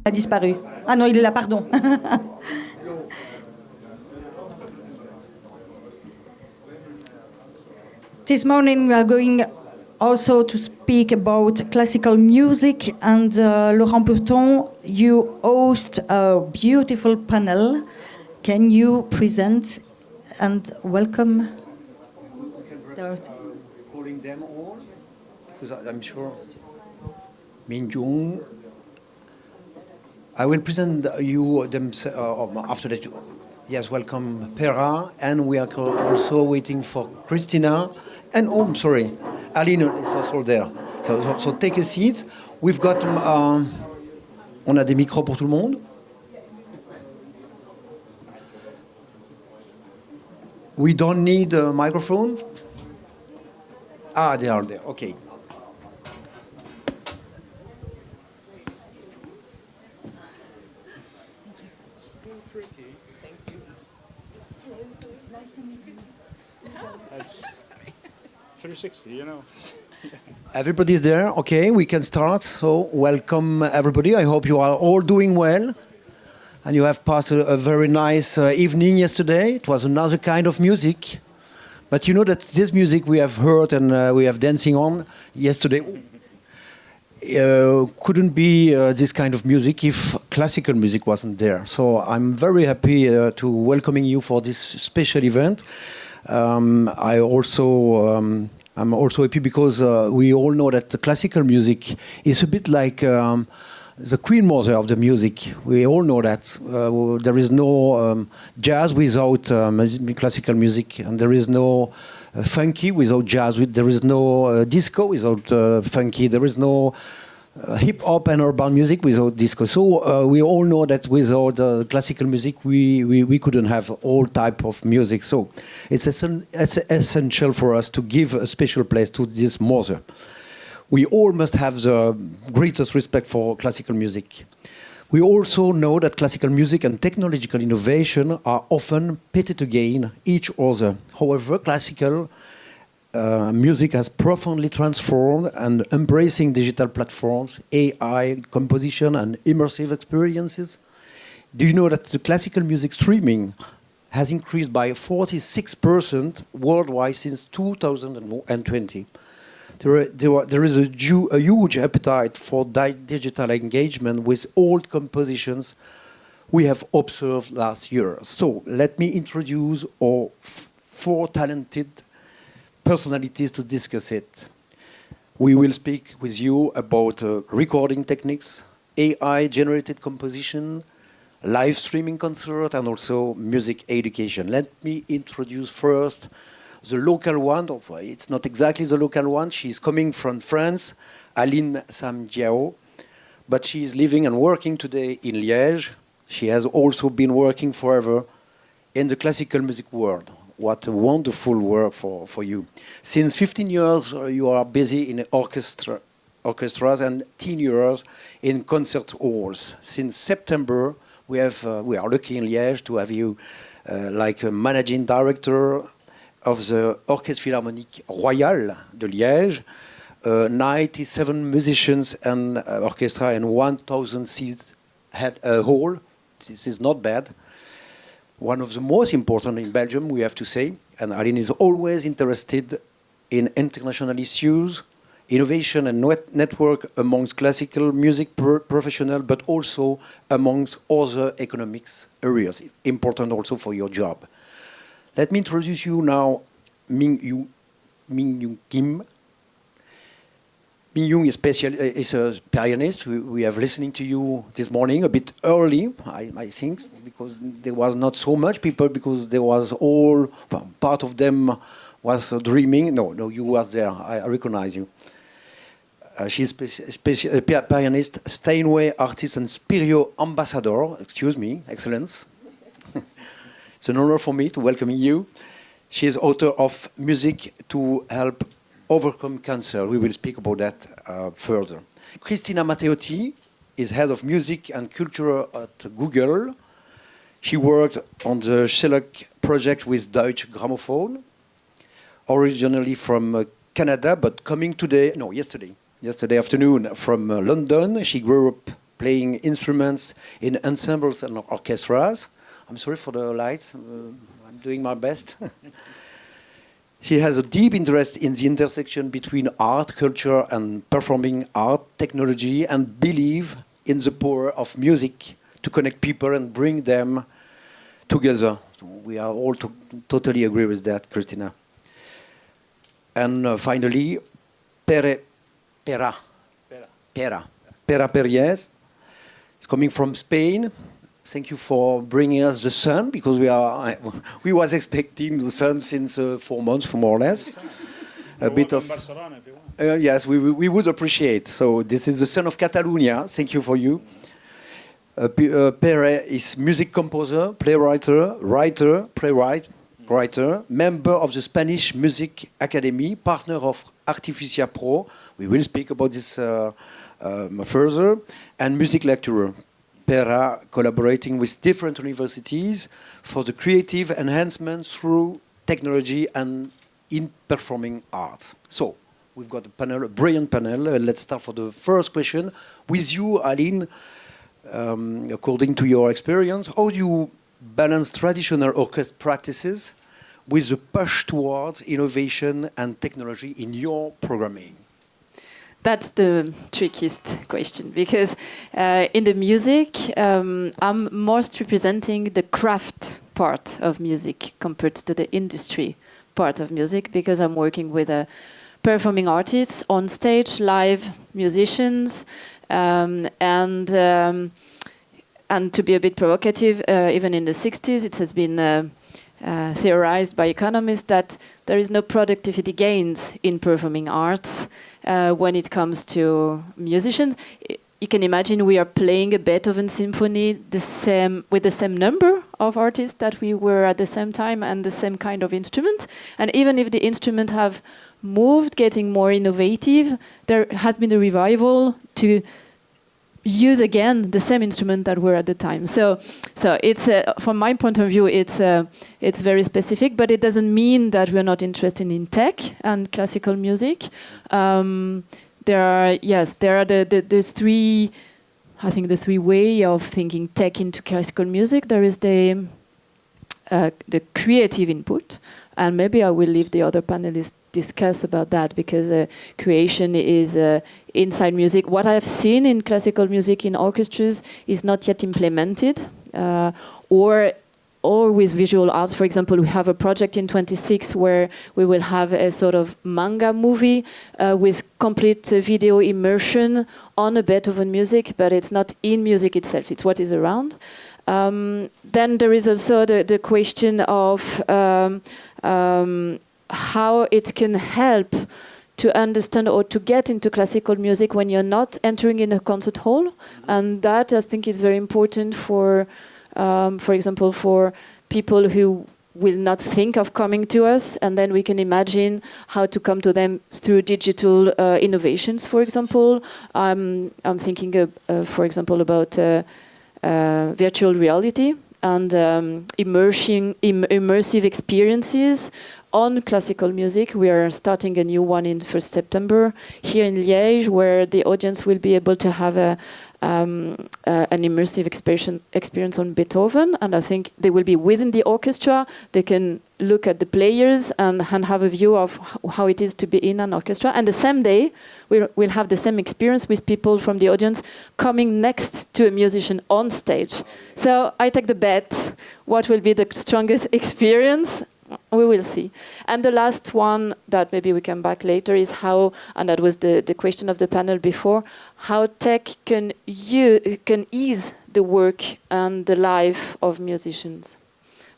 A disparu. Ah non, il est là, pardon. This morning we are going also to speak about classical music, and Laurent Burton, you host a beautiful panel. Can you present and welcome? Calling them all, because I'm sure. Min-Jung. I will present you them after that. Yes, welcome Pere, and we are also waiting for Christina. And oh, I'm sorry, Aline is also there. So take a seat. We've got. On a des micros pour tout le monde. We don't need a microphone. Ah, they are there. Okay. That's 360, you know. Everybody's there. Okay, we can start. So, welcome everybody. I hope you are all doing well. And you have passed a very nice evening yesterday. It was another kind of music. But you know that this music we have heard and we have dancing on yesterday couldn't be this kind of music if classical music wasn't there. So I'm very happy to welcoming you for this special event. I'm also happy because we all know that the classical music is a bit like the queen mother of the music. We all know that there is no jazz without classical music, and there is no funky without jazz. There is no disco without funky. There is no hip hop and urban music without disco. So we all know that without classical music, we couldn't have all type of music. So it's essential for us to give a special place to this mother. We all must have the greatest respect for classical music. We also know that classical music and technological innovation are often pitted against each other. However, classical music has profoundly transformed and embracing digital platforms, AI, composition, and immersive experiences. Do you know that the classical music streaming has increased by 46% worldwide since 2020? There is a huge appetite for digital engagement with old compositions we have observed last year. So let me introduce our four talented personalities to discuss it. We will speak with you about recording techniques, AI-generated composition, live streaming concert, and also music education. Let me introduce first the local one. It's not exactly the local one. She's coming from France, Aline Sam-Gio, but she's living and working today in Liège. She has also been working forever in the classical music world. What a wonderful work for you. Since 15 years, you are busy in orchestras and 10 years in concert halls. Since September, we are lucky in Liège to have you like a managing director of the Orchestre Philharmonique Royale de Liège, 97 musicians and orchestra and 1,000 seats hall. This is not bad. One of the most important in Belgium, we have to say. And Aline is always interested in international issues, innovation and network amongst classical music professionals, but also amongst other economics areas, important also for your job. Let me introduce you now Min-Jung Kym. Min-Jung is a pianist. We have listening to you this morning a bit early, I think, because there was not so much people, because there was part of them was dreaming. No, you was there. I recognize you. She's a pianist, Steinway artist, and Pèries ambassador. Excuse me, Excellence. It's an honor for me to welcome you. She is author of Music to Help Overcome Cancer. We will speak about that further. Christina Matteotti is head of music and culture at Google. She worked on the Shellac project with Deutsche Grammophon, originally from Canada, but coming yesterday afternoon from London. She grew up playing instruments in ensembles and orchestras. I'm sorry for the lights. I'm doing my best. She has a deep interest in the intersection between art, culture, and performing art, technology, and believe in the power of music to connect people and bring them together. We are all totally agree with that, Christina. And finally, Pere Pèries is coming from Spain. Thank you for bringing us the sun, because we was expecting the sun since 4 months, more or less. A bit of Barcelona, if you want. yes, we would appreciate. So this is the son of Catalonia. Thank you for you. Pere is music composer, playwright, member of the Spanish Music Academy, partner of Artificia Pro. We will speak about this further, and music lecturer. Pere collaborating with different universities for the creative enhancement through technology and in performing arts. So we've got a panel, a brilliant panel. Let's start for the first question with you, Aline. According to your experience, how do you balance traditional orchestra practices with the push towards innovation and technology in your programming? That's the trickiest question, because in the music, I'm most representing the craft part of music compared to the industry part of music, because I'm working with performing artists on stage, live musicians, and to be a bit provocative, even in the 60s, it has been theorized by economists that there is no productivity gains in performing arts when it comes to musicians. You can imagine we are playing a Beethoven symphony with the same number of artists that we were at the same time and the same kind of instrument. And even if the instrument have moved, getting more innovative, there has been a revival to use again the same instrument that were at the time. So it's from my point of view, it's very specific, but it doesn't mean that we're not interested in tech and classical music. There are there's three, I think the three way of thinking tech into classical music. There is the creative input, and maybe I will leave the other panelists discuss about that, because creation is inside music. What I have seen in classical music in orchestras is not yet implemented, or with visual arts. For example, we have a project in 26 where we will have a sort of manga movie with complete video immersion on a Beethoven music, but it's not in music itself, it's what is around. Then there is also the question of how it can help to understand or to get into classical music when you're not entering in a concert hall. And that, I think, is very important for example, for people who will not think of coming to us, and then we can imagine how to come to them through digital innovations, for example. I'm thinking, for example, about virtual reality and immersive experiences on classical music. We are starting a new one in 1st September here in Liège, where the audience will be able to have an immersive experience on Beethoven, and I think they will be within the orchestra. They can look at the players and have a view of how it is to be in an orchestra. And the same day, we'll have the same experience with people from the audience coming next to a musician on stage. So I take the bet, what will be the strongest experience? We will see. And the last one that maybe we come back later is how, and that was the question of the panel before, how tech can ease the work and the life of musicians.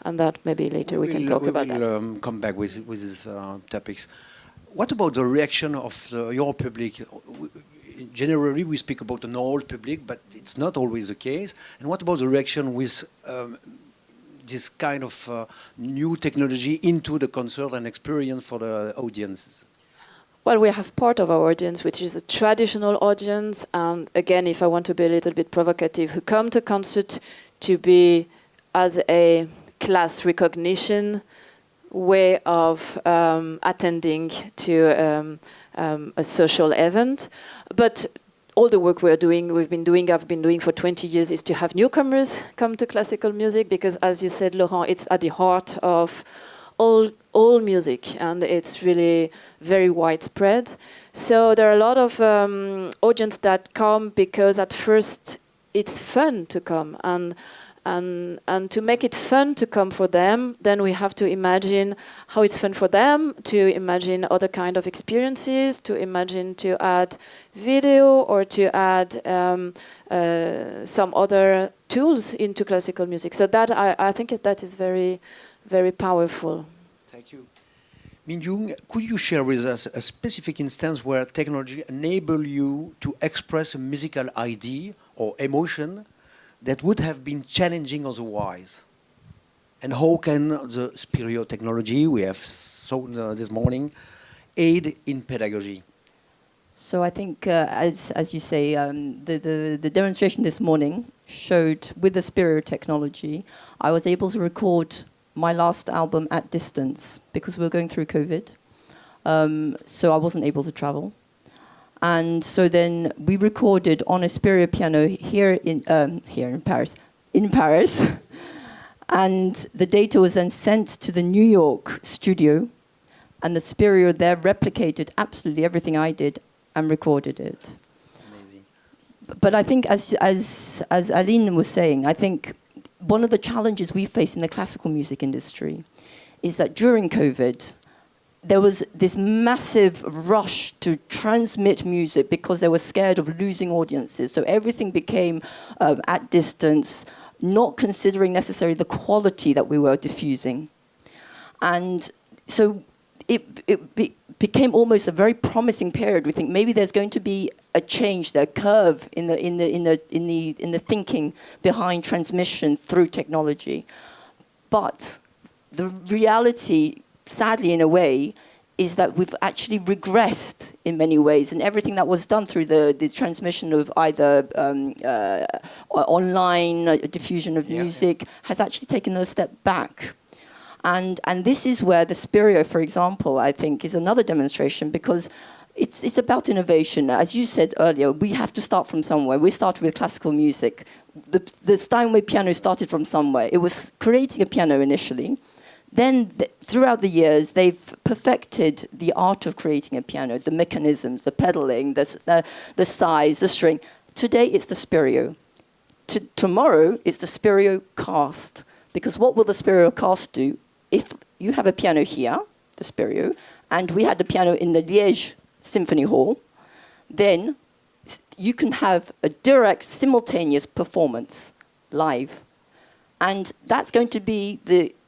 And that maybe later we can talk about that. We'll come back with these topics. What about the reaction of your public? Generally, we speak about an old public, but it's not always the case. And what about the reaction with this kind of new technology into the concert and experience for the audiences? Well, we have part of our audience, which is a traditional audience. And again, if I want to be a little bit provocative, who come to concert to be as a class recognition way of attending to a social event. But all the work I've been doing for 20 years, is to have newcomers come to classical music, because, as you said, Laurent, it's at the heart of all music, and it's really very widespread. So there are a lot of audience that come because at first it's fun to come, and to make it fun to come for them, then we have to imagine how it's fun for them, to imagine other kind of experiences, to imagine to add video or to add some other tools into classical music. So that I think that is very, very powerful. Thank you. Min-Jung, could you share with us a specific instance where technology enabled you to express a musical idea or emotion that would have been challenging otherwise? And how can the Stereo technology we have shown this morning aid in pedagogy? So I think, as you say, the demonstration this morning showed, with the Stereo technology, I was able to record my last album at distance because we were going through COVID. So I wasn't able to travel. And so then we recorded on a stereo piano here in Paris. And the data was then sent to the New York studio, and the stereo there replicated absolutely everything I did and recorded it. Amazing. But I think, as Aline was saying, I think one of the challenges we face in the classical music industry is that during COVID, there was this massive rush to transmit music because they were scared of losing audiences. So everything became at distance, not considering necessarily the quality that we were diffusing. And so it became almost a very promising period. We think maybe there's going to be a change, the curve in the thinking behind transmission through technology. But the reality, sadly in a way, is that we've actually regressed in many ways, and everything that was done through the transmission of either online diffusion of music has actually taken a step back. And this is where the Stereo, for example, I think is another demonstration, because it's about innovation. As you said earlier, we have to start from somewhere. We started with classical music. The Steinway piano started from somewhere. It was creating a piano initially. Then, throughout the years, they've perfected the art of creating a piano, the mechanisms, the pedaling, the size, the string. Today, it's the Stereo. Tomorrow, it's the Stereo cast. Because what will the Stereo cast do? If you have a piano here, the Stereo, and we had the piano in the Liège Symphony Hall, then you can have a direct, simultaneous performance live. And that's going to be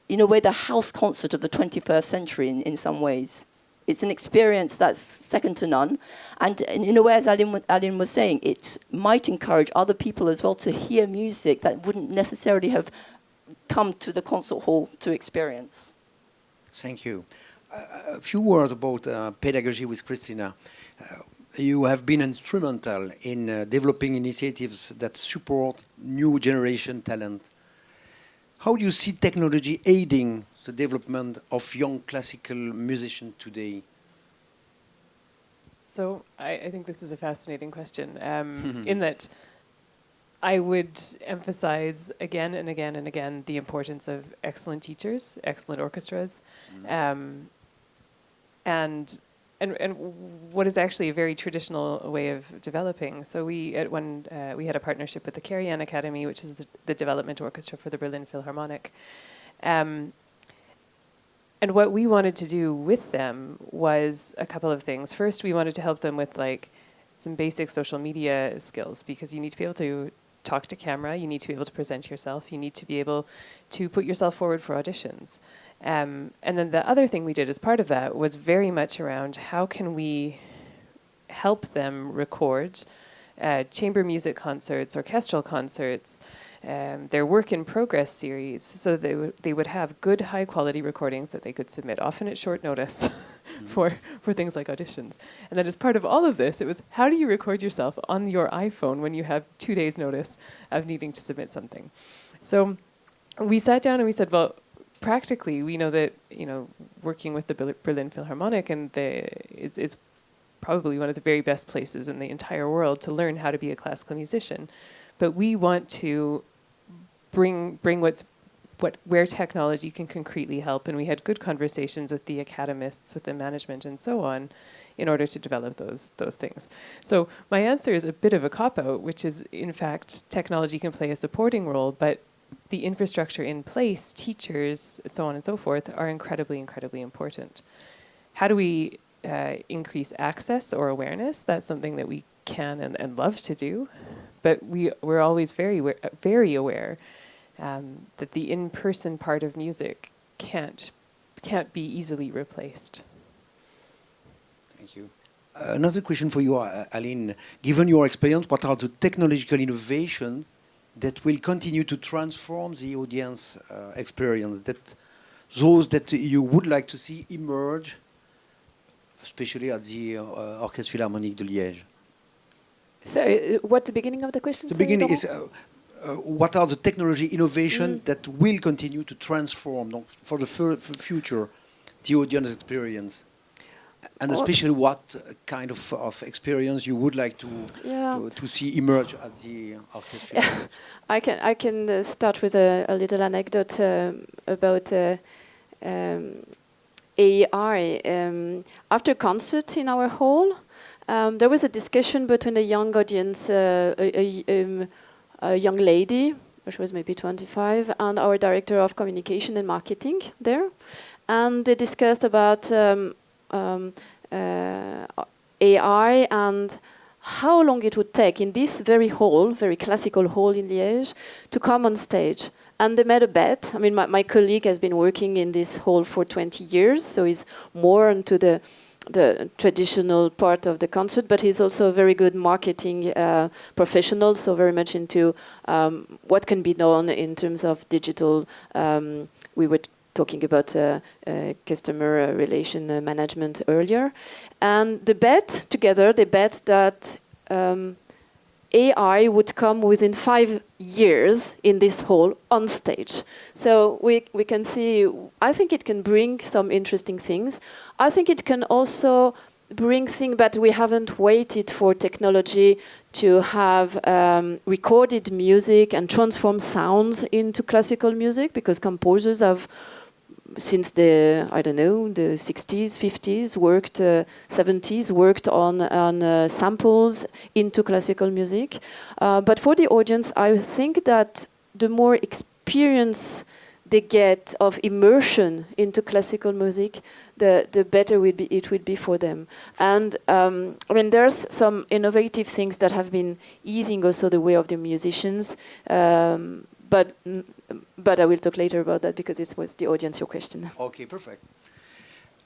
in a way, the house concert of the 21st century in some ways. It's an experience that's second to none. And in a way, as Aline was saying, it might encourage other people as well to hear music that wouldn't necessarily have come to the concert hall to experience. Thank you. A few words about pedagogy with Christina. You have been instrumental in developing initiatives that support new generation talent. How do you see technology aiding the development of young classical musicians today? So I think this is a fascinating question, in that I would emphasize again and again and again the importance of excellent teachers, excellent orchestras, and what is actually a very traditional way of developing. So we had a partnership with the Pèries Academy, which is the development orchestra for the Berlin Philharmonic. And what we wanted to do with them was a couple of things. First, we wanted to help them with some basic social media skills, because you need to be able to talk to camera, you need to be able to present yourself, you need to be able to put yourself forward for auditions. And then the other thing we did as part of that was very much around how can we help them record chamber music concerts, orchestral concerts, their work in progress series, so that they would have good high quality recordings that they could submit, often at short notice, for things like auditions. And then as part of all of this, it was how do you record yourself on your iPhone when you have 2 days notice of needing to submit something? So we sat down and we said, well, practically, we know that working with the Berlin Philharmonic and is probably one of the very best places in the entire world to learn how to be a classical musician. But we want to bring where technology can concretely help, and we had good conversations with the academists, with the management, and so on, in order to develop those things. So my answer is a bit of a cop-out, which is, in fact, technology can play a supporting role, but the infrastructure in place, teachers, so on and so forth, are incredibly, incredibly important. How do we increase access or awareness? That's something that we can and love to do, but we're always very aware that the in-person part of music can't be easily replaced. Thank you. Another question for you, Aline. Given your experience, what are the technological innovations that will continue to transform the audience experience, those that you would like to see emerge, especially at the Orchestre Philharmonique de Liège? So, what's the beginning of the question? The beginning is, what are the technology innovations that will continue to transform for the future the audience experience? And especially what kind of experience you would like to see emerge at the Orchestre Philharmonique? I can start with a little anecdote about AI. After concert in our hall, there was a discussion between a young audience, a young lady, which was maybe 25, and our director of communication and marketing there, and they discussed about AI and how long it would take in this very classical hall in Liège, to come on stage. And they made a bet. I mean, my colleague has been working in this hall for 20 years, so he's more into the traditional part of the concert, but he's also a very good marketing professional, so very much into what can be done in terms of digital. We were talking about customer relation management earlier. And they bet that AI would come within 5 years in this hall on stage. So we can see, I think it can bring some interesting things. I think it can also bring things that we haven't waited for technology to have recorded music and transform sounds into classical music, because composers have, since the 60s, 50s, 70s, worked on samples into classical music. But for the audience, I think that the more experience they get of immersion into classical music, the better it would be for them. And I mean, there's some innovative things that have been easing also the way of the musicians. But I will talk later about that, because this was the audience, your question. Okay, perfect.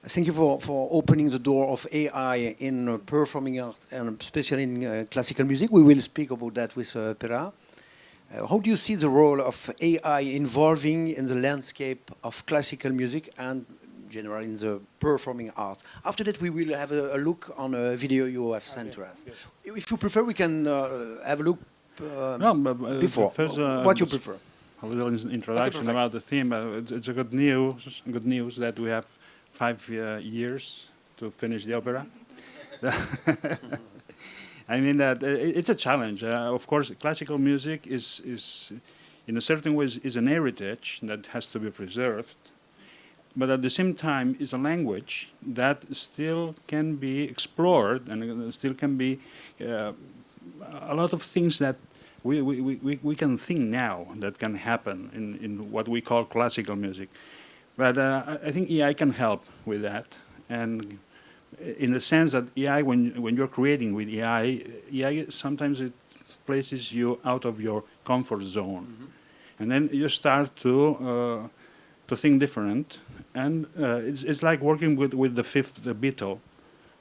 Thank you for opening the door of AI in performing art, and especially in classical music. We will speak about that with Pere. How do you see the role of AI involving in the landscape of classical music and generally in the performing arts? After that, we will have a look on a video you have sent to us. Yes. If you prefer, we can have a look before. First, what you prefer? A little introduction about the theme. It's a good news that we have 5 years to finish the opera. I mean that it's a challenge. Of course, classical music is in a certain way is an heritage that has to be preserved, but at the same time is a language that still can be explored, and still can be a lot of things that we can think now that can happen in what we call classical music. But I think AI can help with that, and in the sense that AI, when you're creating with AI sometimes it places you out of your comfort zone, and then you start to think different, and it's like working with the fifth Beatle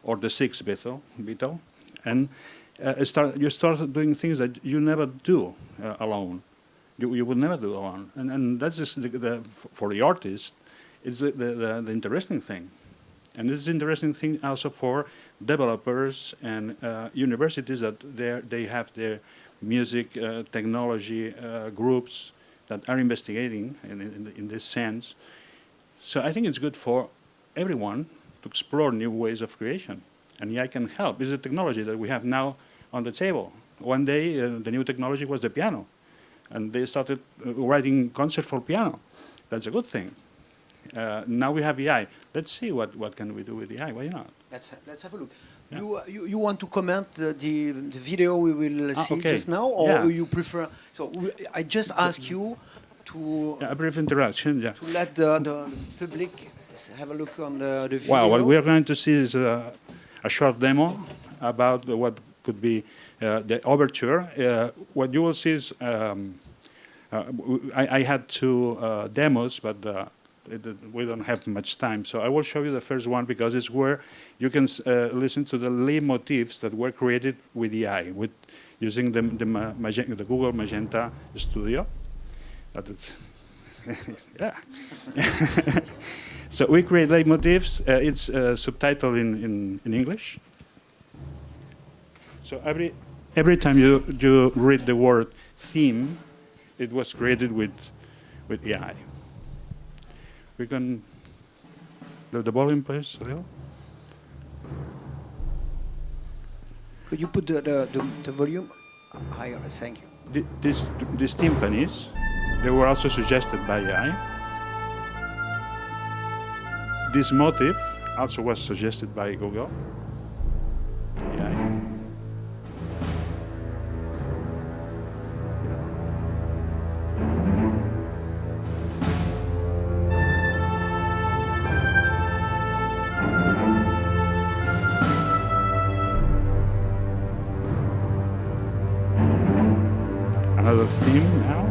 or the sixth Beatle, and you start doing things that you never do alone. You would never do alone, and that's just for the artist. It's the interesting thing, and this is interesting thing also for developers and universities, that they have their music technology groups that are investigating in this sense. So I think it's good for everyone to explore new ways of creation. And AI can help. It's a technology that we have now on the table. One day, the new technology was the piano. And they started writing concerts for piano. That's a good thing. Now we have AI. Let's see what can we do with AI. Why not? Let's have a look. Yeah. You want to comment the video we will see okay. just now, or Yeah. you prefer? So I just ask you to A brief introduction, yeah. to let the public have a look on the video. Wow, what we are going to see is a short demo about what could be the overture. What you will see is, I had two demos, but we don't have much time. So I will show you the first one because it's where you can listen to the lead motifs that were created with AI, with using the Google Magenta Studio. That is, yeah. So we create leitmotifs. It's subtitled in English. So every time you read the word theme, it was created with AI. We can the volume, please, a little. Could you put the volume higher? Thank you. These timpanis, they were also suggested by AI. This motif also was suggested by Google. AI. Another theme now.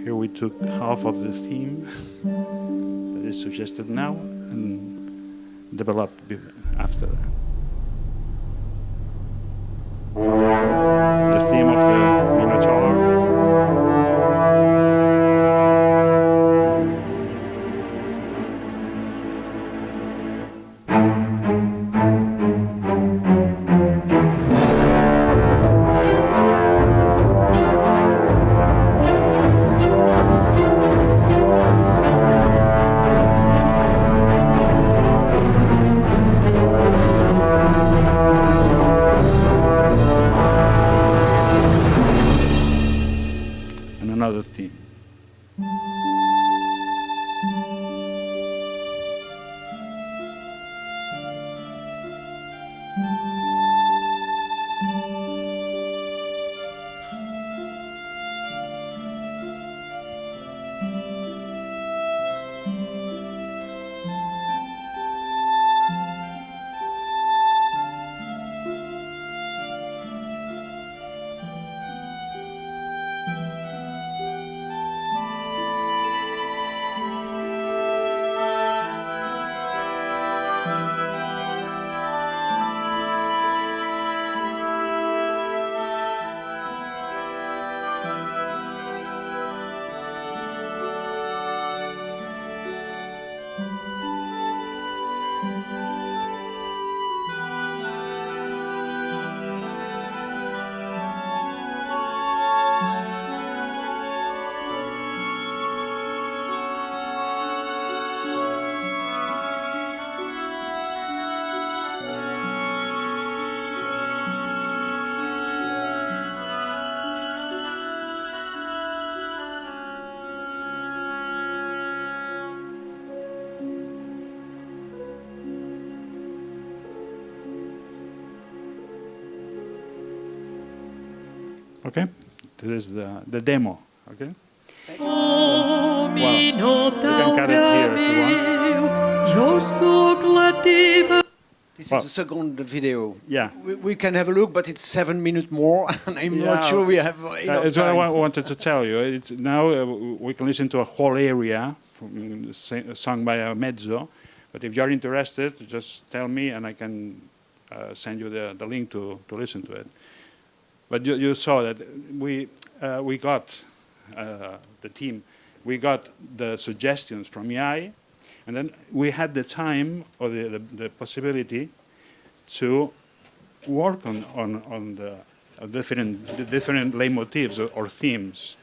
Here we took half of the theme that is suggested now and developed after that. The theme of the Minotaur. Another theme. Okay. This is the demo, okay? Well, you can cut it here if you want. This is the second video. Yeah. We can have a look, but it's 7 minutes more, and I'm not sure we have enough That's what time. I wanted to tell you. It's now we can listen to a whole area sung by a mezzo, but if you're interested, just tell me and I can send you the link to listen to it. But you saw that we got the team, we got the suggestions from AI, and then we had the time or the possibility to work on the different leitmotifs or themes.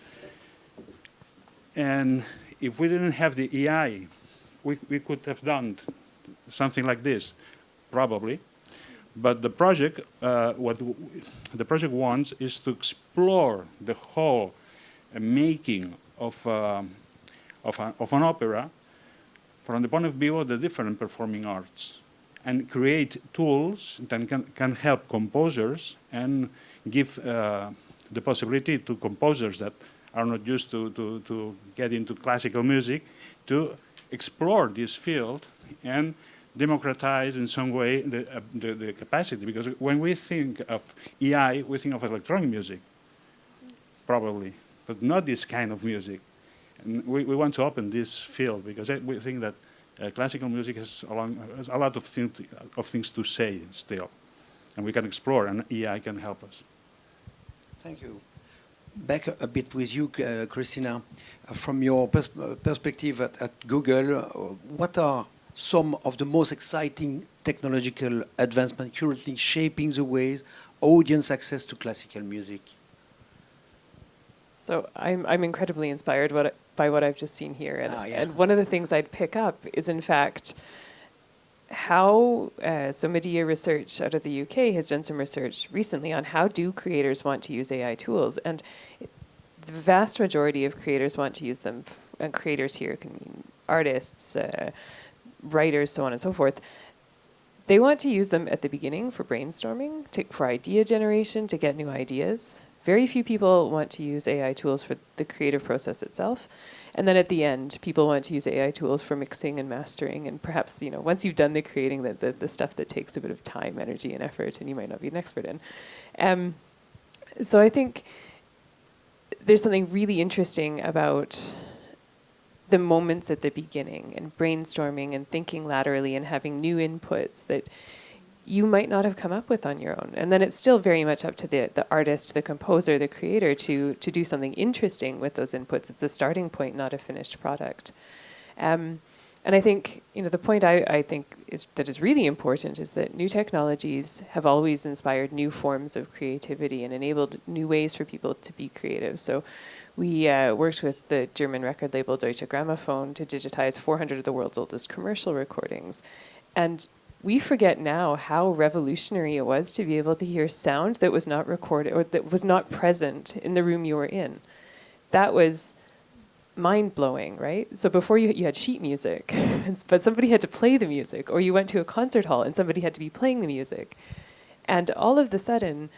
And if we didn't have the AI, we could have done something like this, probably. But the project, what the project wants is to explore the whole making of an opera from the point of view of the different performing arts, and create tools that can help composers and give the possibility to composers that are not used to get into classical music to explore this field and democratize in some way the capacity. Because when we think of AI, we think of electronic music, probably, but not this kind of music. And we want to open this field because we think that classical music has a lot of things to say still, and we can explore, and AI can help us. Thank you. Back a bit with you, Christina. From your perspective at Google, what are some of the most exciting technological advancements currently shaping the ways audience access to classical music? So I'm incredibly inspired by what I've just seen here, and one of the things I'd pick up is in fact how Medea Research out of the UK has done some research recently on how do creators want to use AI tools, and the vast majority of creators want to use them, and creators here can mean artists, writers, so on and so forth. They want to use them at the beginning for brainstorming, for idea generation, to get new ideas. Very few people want to use AI tools for the creative process itself. And then at the end, people want to use AI tools for mixing and mastering, and perhaps, once you've done the creating, the stuff that takes a bit of time, energy, and effort, and you might not be an expert in. So I think there's something really interesting about the moments at the beginning, and brainstorming, and thinking laterally, and having new inputs that you might not have come up with on your own. And then it's still very much up to the artist, the composer, the creator to do something interesting with those inputs. It's a starting point, not a finished product. And I think, the point I think is really important is that new technologies have always inspired new forms of creativity and enabled new ways for people to be creative. So we worked with the German record label Deutsche Grammophon to digitize 400 of the world's oldest commercial recordings. And we forget now how revolutionary it was to be able to hear sound that was not recorded or that was not present in the room you were in. That was mind-blowing, right? So before you had sheet music, but somebody had to play the music, or you went to a concert hall and somebody had to be playing the music. And all of a sudden,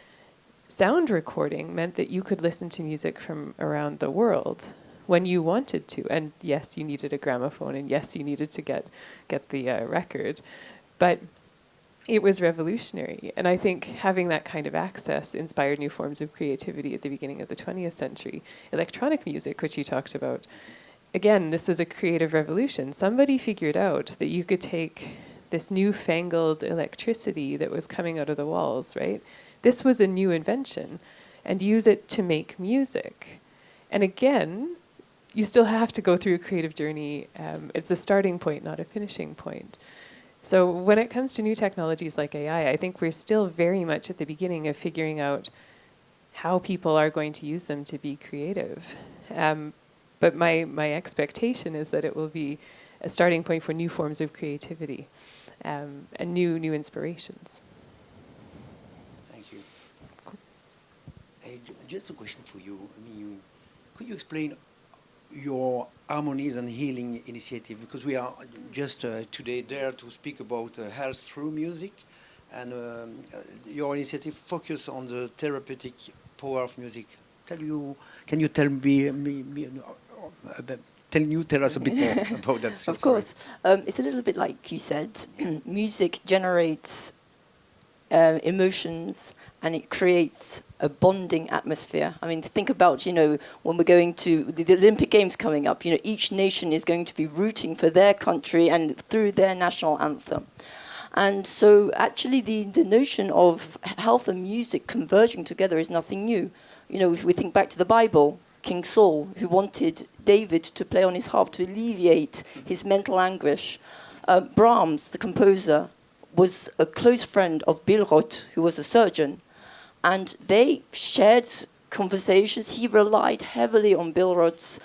sound recording meant that you could listen to music from around the world when you wanted to. And yes, you needed a gramophone, and yes, you needed to get the record. But it was revolutionary. And I think having that kind of access inspired new forms of creativity at the beginning of the 20th century. Electronic music, which you talked about, again, this is a creative revolution. Somebody figured out that you could take this newfangled electricity that was coming out of the walls, right? This was a new invention, and use it to make music. And again, you still have to go through a creative journey. It's a starting point, not a finishing point. So when it comes to new technologies like AI, I think we're still very much at the beginning of figuring out how people are going to use them to be creative. But my expectation is that it will be a starting point for new forms of creativity and new inspirations. Thank you. Hey, just a question for you. Could you explain your harmonies and healing initiative, because we are just today there to speak about health through music, and your initiative focus on the therapeutic power of music. Can you tell tell us a bit more about that? Of course. It's a little bit like you said. Music generates emotions, and it creates a bonding atmosphere. I mean, think about, when we're going to the Olympic Games coming up, each nation is going to be rooting for their country and through their national anthem. And so actually the notion of health and music converging together is nothing new. If we think back to the Bible, King Saul, who wanted David to play on his harp to alleviate his mental anguish. Brahms, the composer, was a close friend of Burton, who was a surgeon. And they shared conversations. He relied heavily on Burton's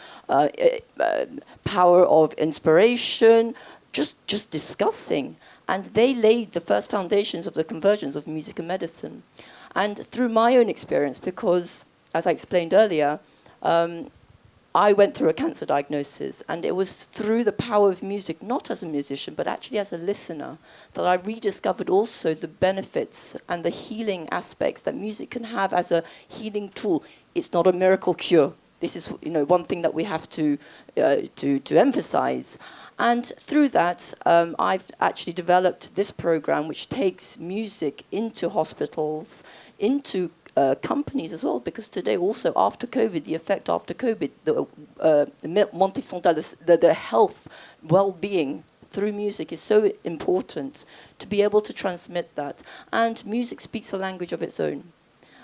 power of inspiration, just discussing. And they laid the first foundations of the convergence of music and medicine. And through my own experience, because, as I explained earlier, I went through a cancer diagnosis, and it was through the power of music, not as a musician, but actually as a listener, that I rediscovered also the benefits and the healing aspects that music can have as a healing tool. It's not a miracle cure. This is, one thing that we have to emphasize. And through that, I've actually developed this program, which takes music into hospitals, into companies as well, because today also after COVID, the effect after COVID, the health, well-being through music is so important to be able to transmit that. And music speaks a language of its own.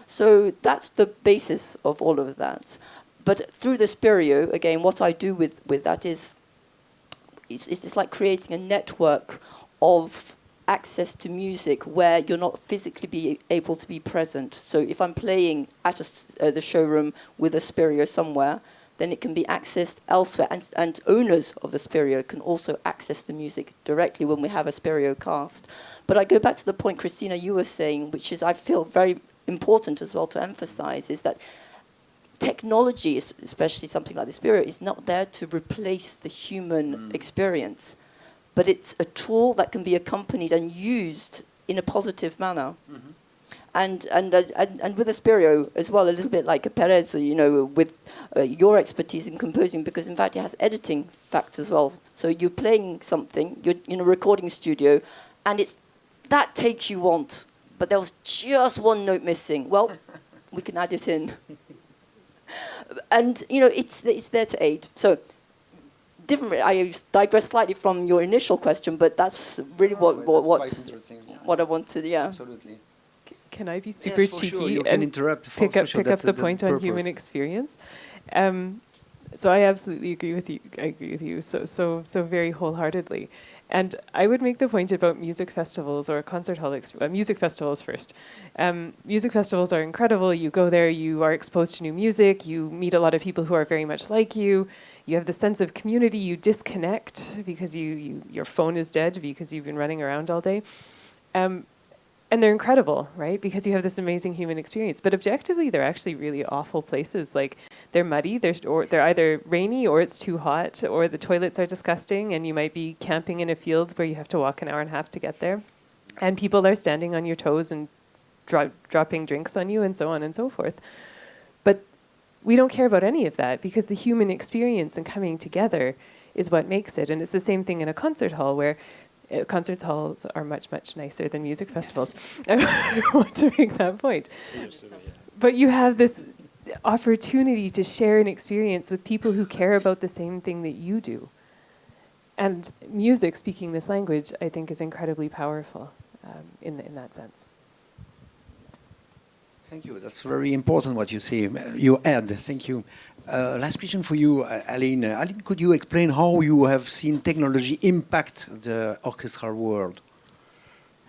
So that's the basis of all of that. But through the Stereo, again, what I do with that is, it's like creating a network of access to music where you're not physically able to be present. So if I'm playing at the showroom with a Stereo somewhere, then it can be accessed elsewhere. And owners of the Stereo can also access the music directly when we have a Stereo cast. But I go back to the point, Christina, you were saying, which is I feel very important as well to emphasize, is that technology, especially something like the Stereo, is not there to replace the human experience. But it's a tool that can be accompanied and used in a positive manner. And with a Stereo as well, a little bit like a Pèries, with your expertise in composing, because in fact it has editing facts as well. So you're playing something, you're in a recording studio, and it's that take you want, but there was just one note missing. Well, we can add it in. And it's there to aid. So different. I digress slightly from your initial question, but that's really what I wanted. Yeah. Absolutely. Can I be super cheeky sure. You can interrupt pick up the point on human experience? So I absolutely agree with you. I agree with you so very wholeheartedly. And I would make the point about music festivals or concert hall music festivals first. Music festivals are incredible. You go there, you are exposed to new music, you meet a lot of people who are very much like you. You have the sense of community. You disconnect because your phone is dead because you've been running around all day. And they're incredible, right? Because you have this amazing human experience. But objectively, they're actually really awful places. Like, they're muddy, they're either rainy, or it's too hot, or the toilets are disgusting, and you might be camping in a field where you have to walk an hour and a half to get there. And people are standing on your toes and dropping drinks on you, and so on and so forth. But we don't care about any of that, because the human experience and coming together is what makes it. And it's the same thing in a concert hall, where concert halls are much, much nicer than music festivals. I want to make that point. But you have this opportunity to share an experience with people who care about the same thing that you do. And music, speaking this language, I think is incredibly powerful in that sense. Thank you. That's very important what you say. You add. Thank you. Last question for you, Aline. Aline, could you explain how you have seen technology impact the orchestral world?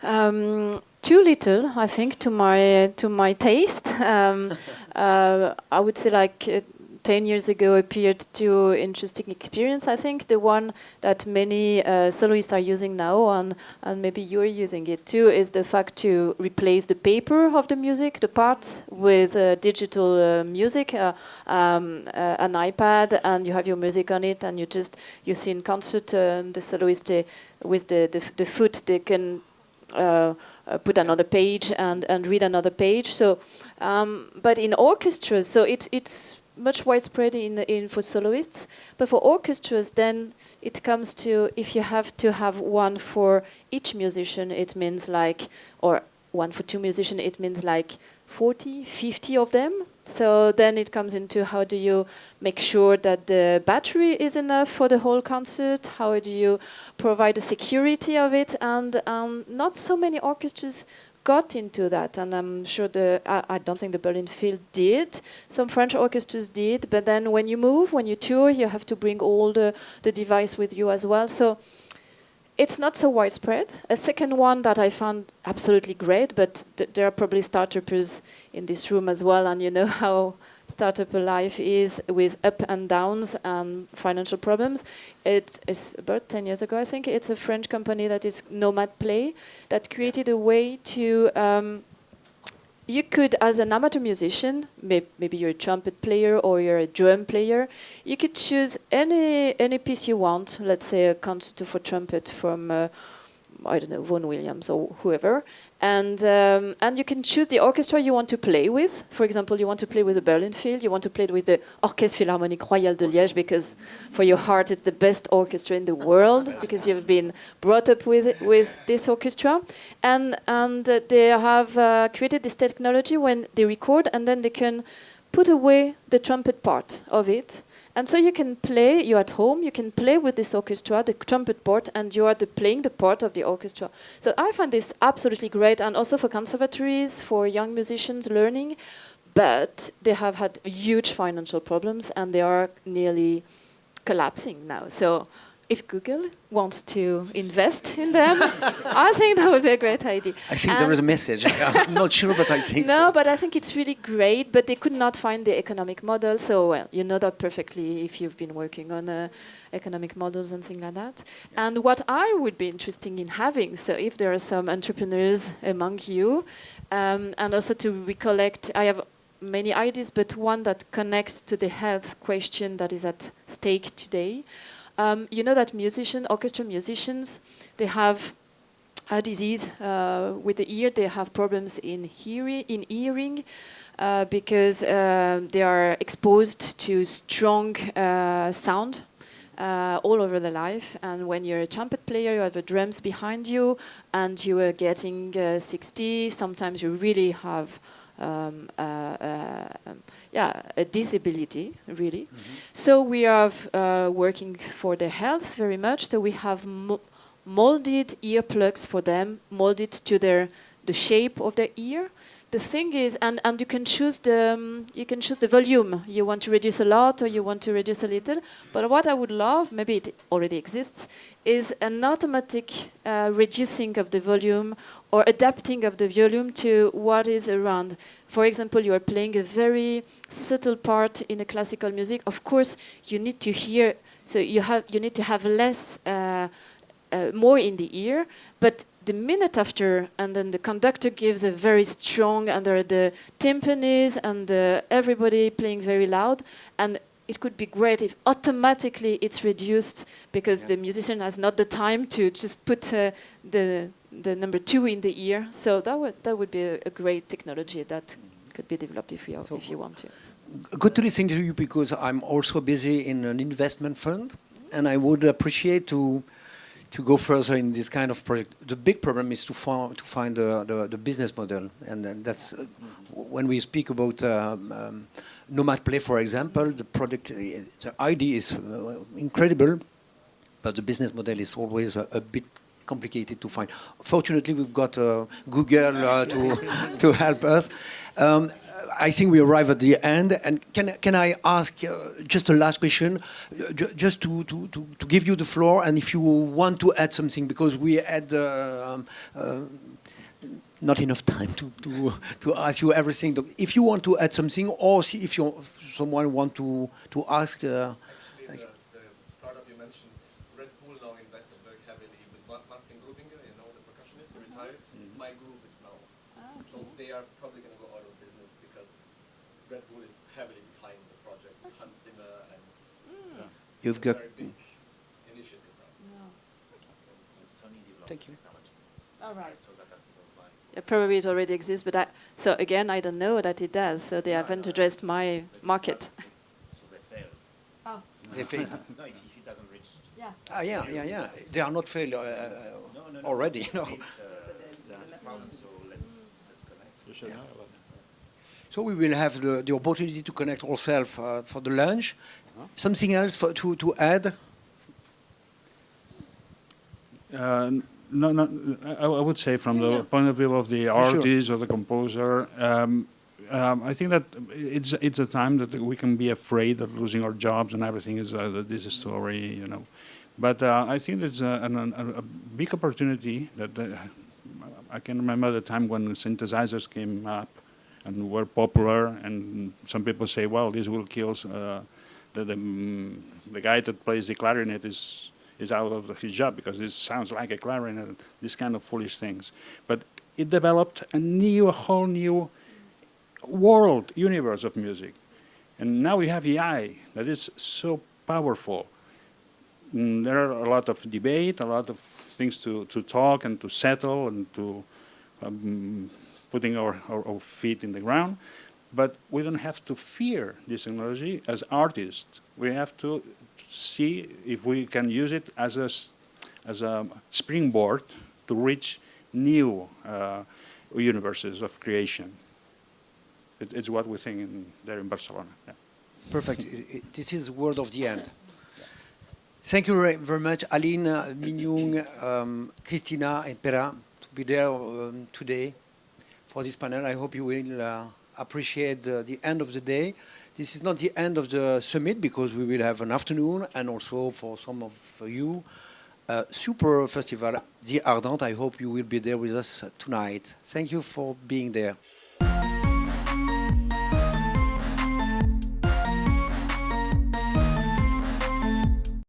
Too little, I think, to my taste. I would say like 10 years ago appeared too interesting experience. I think the one that many soloists are using now, and maybe you're using it too, is the fact to replace the paper of the music, the parts, with digital music, an iPad, and you have your music on it, and you see in concert the soloist with the foot they can put another page and read another page. So, but in orchestras, so it's much widespread in for soloists. But for orchestras, then it comes to if you have to have one for each musician, it means like, or one for two musicians, it means like 40, 50 of them. So then it comes into how do you make sure that the battery is enough for the whole concert? How do you provide the security of it? And not so many orchestras got into that, and I'm sure I don't think the Berlin Phil did. Some French orchestras did, but then when you move, when you tour, you have to bring all the device with you as well. So it's not so widespread. A second one that I found absolutely great, but there are probably startuppers in this room as well, and you know how startup life is with up and downs and financial problems. It's about 10 years ago, I think. It's a French company that is Nomad Play that created a way to you could, as an amateur musician, maybe you're a trumpet player or you're a drum player, you could choose any piece you want. Let's say a concerto for trumpet from I don't know, Vaughan Williams or whoever, and you can choose the orchestra you want to play with. For example, you want to play with the Berlin Phil, you want to play with the Orchestre Philharmonique Royal de Liège because for your heart it's the best orchestra in the world because you've been brought up with this orchestra, and they have created this technology when they record and then they can put away the trumpet part of it. And so you can play, you're at home, you can play with this orchestra, the trumpet part, and you are playing the part of the orchestra. So I find this absolutely great, and also for conservatories, for young musicians learning, but they have had huge financial problems, and they are nearly collapsing now. So if Google wants to invest in them, I think that would be a great idea. I think there is a message. I'm not sure, but I think no, so. but I think it's really great, but they could not find the economic model. So, well, you know that perfectly if you've been working on economic models and things like that. Yeah. And what I would be interested in having, so if there are some entrepreneurs among you, and also to recollect, I have many ideas, but one that connects to the health question that is at stake today. You know that orchestra musicians, they have a disease with the ear. They have problems in hearing because they are exposed to strong sound all over their life. And when you're a trumpet player, you have the drums behind you, and you are getting 60. Sometimes you really have a disability, really. Mm-hmm. So we are working for their health very much. So we have molded earplugs for them, molded to the shape of their ear. The thing is, and you can choose the volume. You want to reduce a lot or you want to reduce a little. But what I would love, maybe it already exists, is an automatic reducing of the volume or adapting of the volume to what is around. For example, you are playing a very subtle part in a classical music. Of course, you need to hear, so you need to have less, more in the ear. But the minute after, and then the conductor gives a very strong, and there are the timpanis and everybody playing very loud, and it could be great if automatically it's reduced because the musician has not the time to just put the number 2 in the ear. So that would be a great technology that could be developed if you want to. Good to listen to you because I'm also busy in an investment fund, and I would appreciate to go further in this kind of project. The big problem is to find the business model, and that's when we speak about Nomad Play, for example. The product, the idea is incredible, but the business model is always a bit complicated to find. Fortunately, we've got Google to help us. I think we arrive at the end, and can I ask just a last question, just to give you the floor, and if you want to add something, because we had not enough time to ask you everything. If you want to add something, or see if someone want to ask. Actually, the startup you mentioned, Red Bull now invested very heavily with Martin Grubinger, you know, the percussionist who retired. It's my group, it's now. So they are probably going to go out of business because Red Bull is heavily behind the project with Hans Zimmer, and You've it's a got. very big initiative now. Thank you. All right. Probably it already exists, but so again, I don't know that it does. So they haven't addressed my market. So they failed. Oh. They failed. No, if it doesn't reach. Yeah. Yeah. They are not failed No. already. No. There's a problem, so let's connect. You should know about So we will have the opportunity to connect ourselves for the lunch. Something else to add? No, I would say from the point of view of the artist or the composer, I think that it's a time that we can be afraid of losing our jobs and everything is that this is story, you know. But I think it's a big opportunity that I can remember the time when synthesizers came up and were popular, and some people say, well, this will kill the guy that plays the clarinet is out of his job because this sounds like a clarinet, these kind of foolish things. But it developed a whole new world, universe of music. And now we have AI that is so powerful. There are a lot of debate, a lot of things to talk and to settle and to putting our feet in the ground. But we don't have to fear this technology as artists. We have to see if we can use it as a springboard to reach new universes of creation. It's what we think there in Barcelona. Yeah. Perfect. This is the word of the end. Thank you very much, Aline, Min-Jung, Christina, and Pere, to be there today for this panel. I hope you will appreciate the end of the day. This is not the end of the summit because we will have an afternoon and also for some of you, super festival, The Ardent. I hope you will be there with us tonight. Thank you for being there.